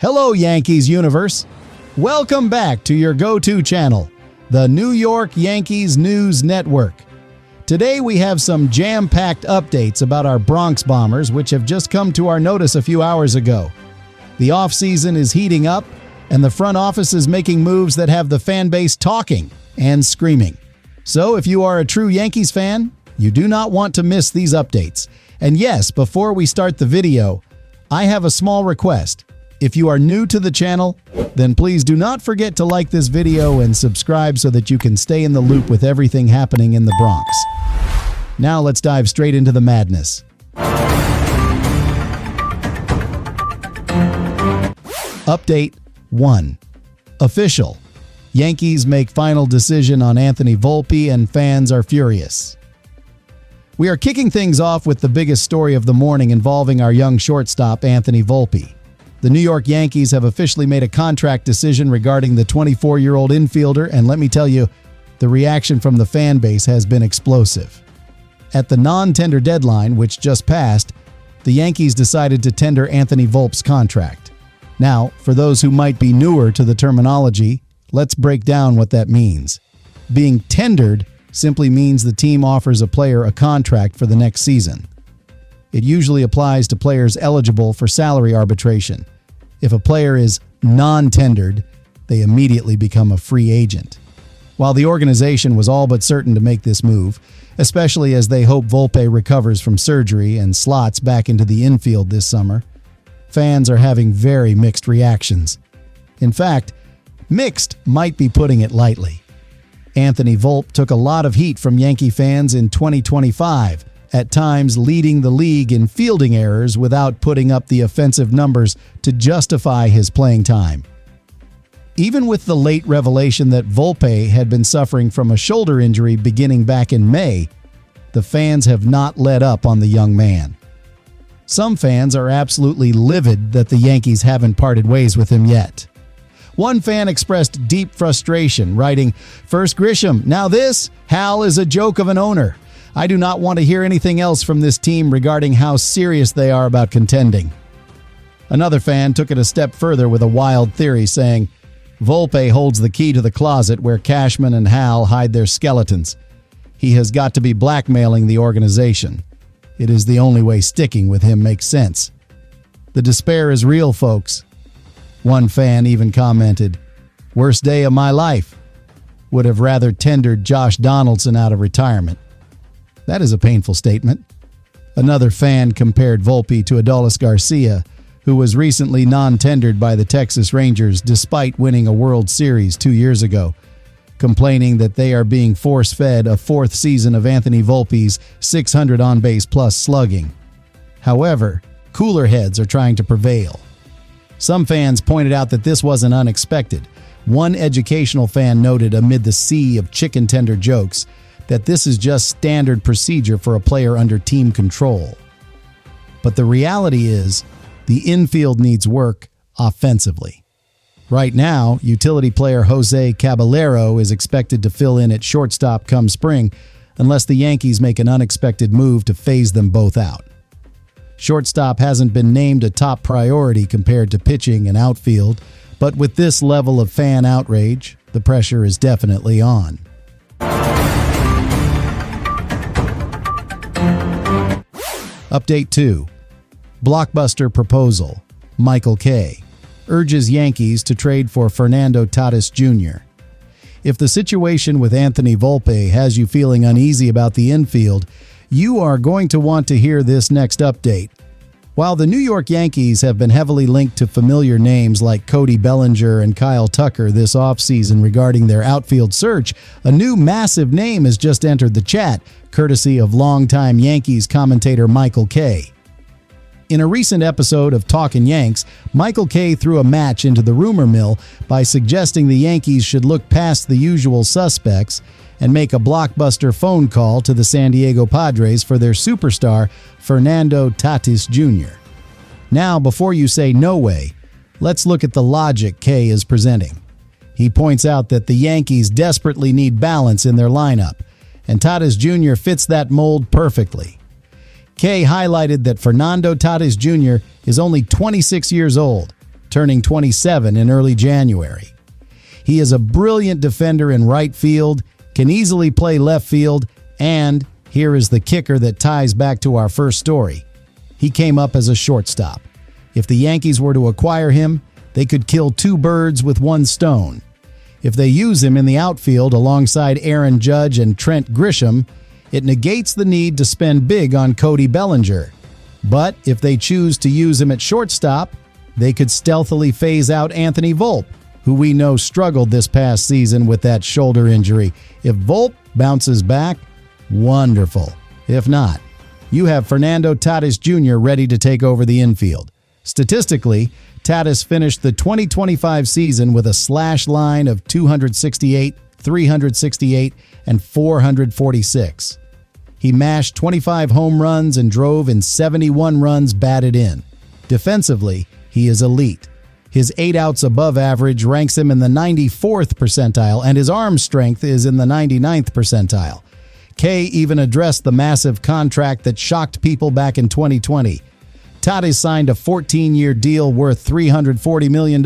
Hello, Yankees Universe. Welcome back to your go-to channel, the New York Yankees News Network. Today we have some jam-packed updates about our Bronx Bombers, which have just come to our notice a few hours ago. The offseason is heating up, and the front office is making moves that have the fan base talking and screaming. So if you are a true Yankees fan, you do not want to miss these updates. And yes, before we start the video, I have a small request. If you are new to the channel, then please do not forget to like this video and subscribe so that you can stay in the loop with everything happening in the Bronx. Now let's dive straight into the madness. Update 1. Official. Yankees make final decision on Anthony Volpe and fans are furious. We are kicking things off with the biggest story of the morning involving our young shortstop Anthony Volpe. The New York Yankees have officially made a contract decision regarding the 24-year-old infielder, and let me tell you, the reaction from the fan base has been explosive. At the non-tender deadline, which just passed, the Yankees decided to tender Anthony Volpe's contract. Now, for those who might be newer to the terminology, let's break down what that means. Being tendered simply means the team offers a player a contract for the next season. It usually applies to players eligible for salary arbitration. If a player is non-tendered, they immediately become a free agent. While the organization was all but certain to make this move, especially as they hope Volpe recovers from surgery and slots back into the infield this summer, fans are having very mixed reactions. In fact, mixed might be putting it lightly. Anthony Volpe took a lot of heat from Yankee fans in 2025, at times leading the league in fielding errors without putting up the offensive numbers to justify his playing time. Even with the late revelation that Volpe had been suffering from a shoulder injury beginning back in May, the fans have not let up on the young man. Some fans are absolutely livid that the Yankees haven't parted ways with him yet. One fan expressed deep frustration, writing, "First Grisham, now this, Hal is a joke of an owner. I do not want to hear anything else from this team regarding how serious they are about contending." Another fan took it a step further with a wild theory, saying, "Volpe holds the key to the closet where Cashman and Hal hide their skeletons. He has got to be blackmailing the organization. It is the only way sticking with him makes sense." The despair is real, folks. One fan even commented, "Worst day of my life. Would have rather tendered Josh Donaldson out of retirement." That is a painful statement. Another fan compared Volpe to Adolis Garcia, who was recently non-tendered by the Texas Rangers despite winning a World Series 2 years ago, complaining that they are being force-fed a fourth season of Anthony Volpe's 600 on-base plus slugging. However, cooler heads are trying to prevail. Some fans pointed out that this wasn't unexpected. One educational fan noted amid the sea of chicken tender jokes that this is just standard procedure for a player under team control. But the reality is, the infield needs work offensively. Right now, utility player Jose Caballero is expected to fill in at shortstop come spring unless the Yankees make an unexpected move to phase them both out. Shortstop hasn't been named a top priority compared to pitching and outfield, but with this level of fan outrage, the pressure is definitely on. Update 2. Blockbuster proposal. Michael Kay urges Yankees to trade for Fernando Tatis Jr. If the situation with Anthony Volpe has you feeling uneasy about the infield, you are going to want to hear this next update. While the New York Yankees have been heavily linked to familiar names like Cody Bellinger and Kyle Tucker this offseason regarding their outfield search, a new massive name has just entered the chat, courtesy of longtime Yankees commentator Michael Kay. In a recent episode of Talkin' Yanks, Michael Kay threw a match into the rumor mill by suggesting the Yankees should look past the usual suspects and make a blockbuster phone call to the San Diego Padres for their superstar, Fernando Tatis Jr. Now, before you say no way, let's look at the logic Kay is presenting. He points out that the Yankees desperately need balance in their lineup, and Tatis Jr. fits that mold perfectly. Kay highlighted that Fernando Tatis Jr. is only 26 years old, turning 27 in early January. He is a brilliant defender in right field, can easily play left field, and here is the kicker that ties back to our first story. He came up as a shortstop. If the Yankees were to acquire him, they could kill two birds with one stone. If they use him in the outfield alongside Aaron Judge and Trent Grisham, it negates the need to spend big on Cody Bellinger. But if they choose to use him at shortstop, they could stealthily phase out Anthony Volpe, who we know struggled this past season with that shoulder injury. If Volpe bounces back, wonderful. If not, you have Fernando Tatis Jr. ready to take over the infield. Statistically, Tatis finished the 2025 season with a slash line of 268, 368, and 446. He mashed 25 home runs and drove in 71 runs batted in. Defensively, he is elite. His 8 outs above average ranks him in the 94th percentile, and his arm strength is in the 99th percentile. Kay even addressed the massive contract that shocked people back in 2020. Tatis signed a 14-year deal worth $340 million.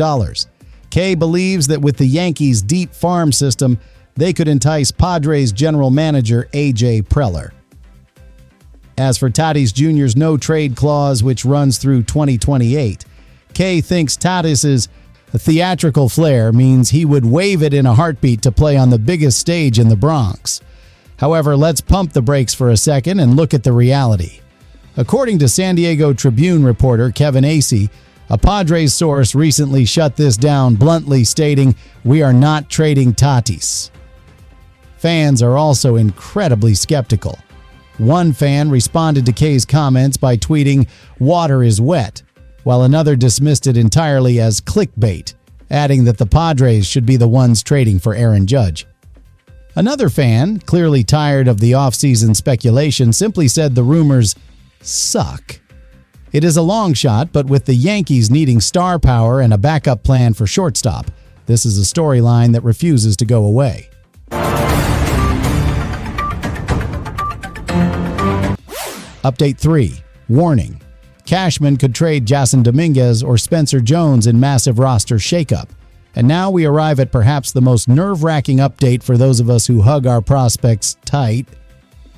Kay believes that with the Yankees' deep farm system, they could entice Padres general manager A.J. Preller. As for Tatis Jr.'s no-trade clause, which runs through 2028, Kay thinks Tatis's theatrical flair means he would waive it in a heartbeat to play on the biggest stage in the Bronx. However, let's pump the brakes for a second and look at the reality. According to San Diego Tribune reporter Kevin Acee, a Padres source recently shut this down, bluntly stating, "We are not trading Tatis." Fans are also incredibly skeptical. One fan responded to Kay's comments by tweeting, "Water is wet," while another dismissed it entirely as clickbait, adding that the Padres should be the ones trading for Aaron Judge. Another fan, clearly tired of the offseason speculation, simply said the rumors suck. It is a long shot, but with the Yankees needing star power and a backup plan for shortstop, this is a storyline that refuses to go away. Update 3. Warning. Cashman could trade Jasson Dominguez or Spencer Jones in massive roster shakeup. And now we arrive at perhaps the most nerve-wracking update for those of us who hug our prospects tight.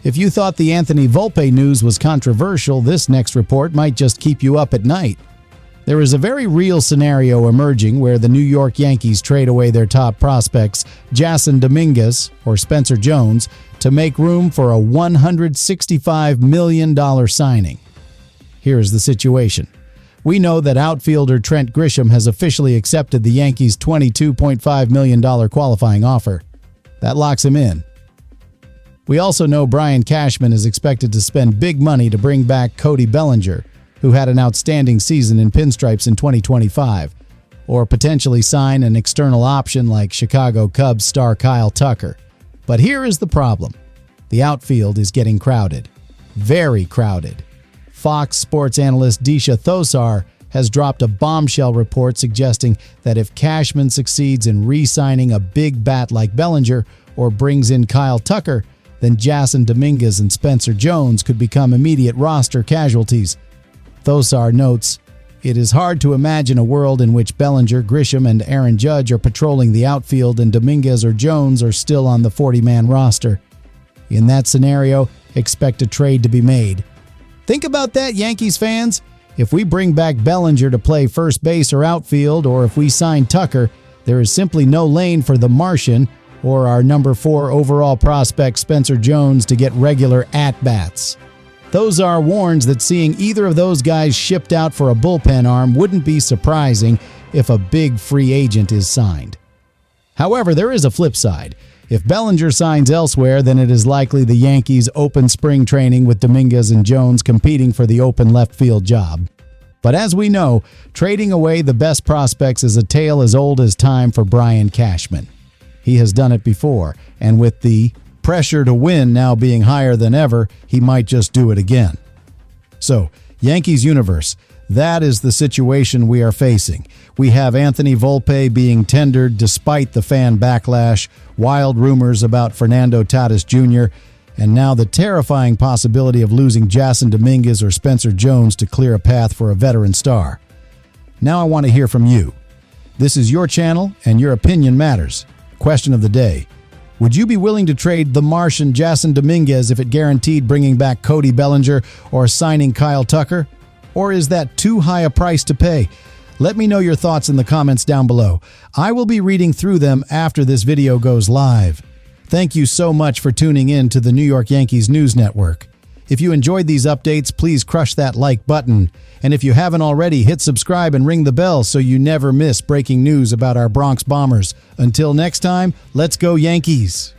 If you thought the Anthony Volpe news was controversial, this next report might just keep you up at night. There is a very real scenario emerging where the New York Yankees trade away their top prospects, Jasson Dominguez or Spencer Jones, to make room for a $165 million signing. Here is the situation. We know that outfielder Trent Grisham has officially accepted the Yankees' $22.5 million qualifying offer. That locks him in. We also know Brian Cashman is expected to spend big money to bring back Cody Bellinger, who had an outstanding season in pinstripes in 2025, or potentially sign an external option like Chicago Cubs star Kyle Tucker. But here is the problem. The outfield is getting crowded. Very crowded. Fox Sports analyst Disha Thosar has dropped a bombshell report suggesting that if Cashman succeeds in re-signing a big bat like Bellinger or brings in Kyle Tucker, then Jasson Dominguez and Spencer Jones could become immediate roster casualties. Thosar notes, "It is hard to imagine a world in which Bellinger, Grisham, and Aaron Judge are patrolling the outfield and Dominguez or Jones are still on the 40-man roster. In that scenario, expect a trade to be made." Think about that, Yankees fans. If we bring back Bellinger to play first base or outfield, or if we sign Tucker, there is simply no lane for the Martian or our number 4 overall prospect Spencer Jones to get regular at-bats. Thosar warns that seeing either of those guys shipped out for a bullpen arm wouldn't be surprising if a big free agent is signed. However, there is a flip side. If Bellinger signs elsewhere, then it is likely the Yankees open spring training with Dominguez and Jones competing for the open left field job. But as we know, trading away the best prospects is a tale as old as time for Brian Cashman. He has done it before, and with the pressure to win now being higher than ever, he might just do it again. So, Yankees Universe, that is the situation we are facing. We have Anthony Volpe being tendered despite the fan backlash, wild rumors about Fernando Tatis Jr., and now the terrifying possibility of losing Jasson Dominguez or Spencer Jones to clear a path for a veteran star. Now I want to hear from you. This is your channel, and your opinion matters. Question of the day. Would you be willing to trade the Martian Jasson Dominguez if it guaranteed bringing back Cody Bellinger or signing Kyle Tucker? Or is that too high a price to pay? Let me know your thoughts in the comments down below. I will be reading through them after this video goes live. Thank you so much for tuning in to the New York Yankees News Network. If you enjoyed these updates, please crush that like button. And if you haven't already, hit subscribe and ring the bell so you never miss breaking news about our Bronx Bombers. Until next time, let's go Yankees!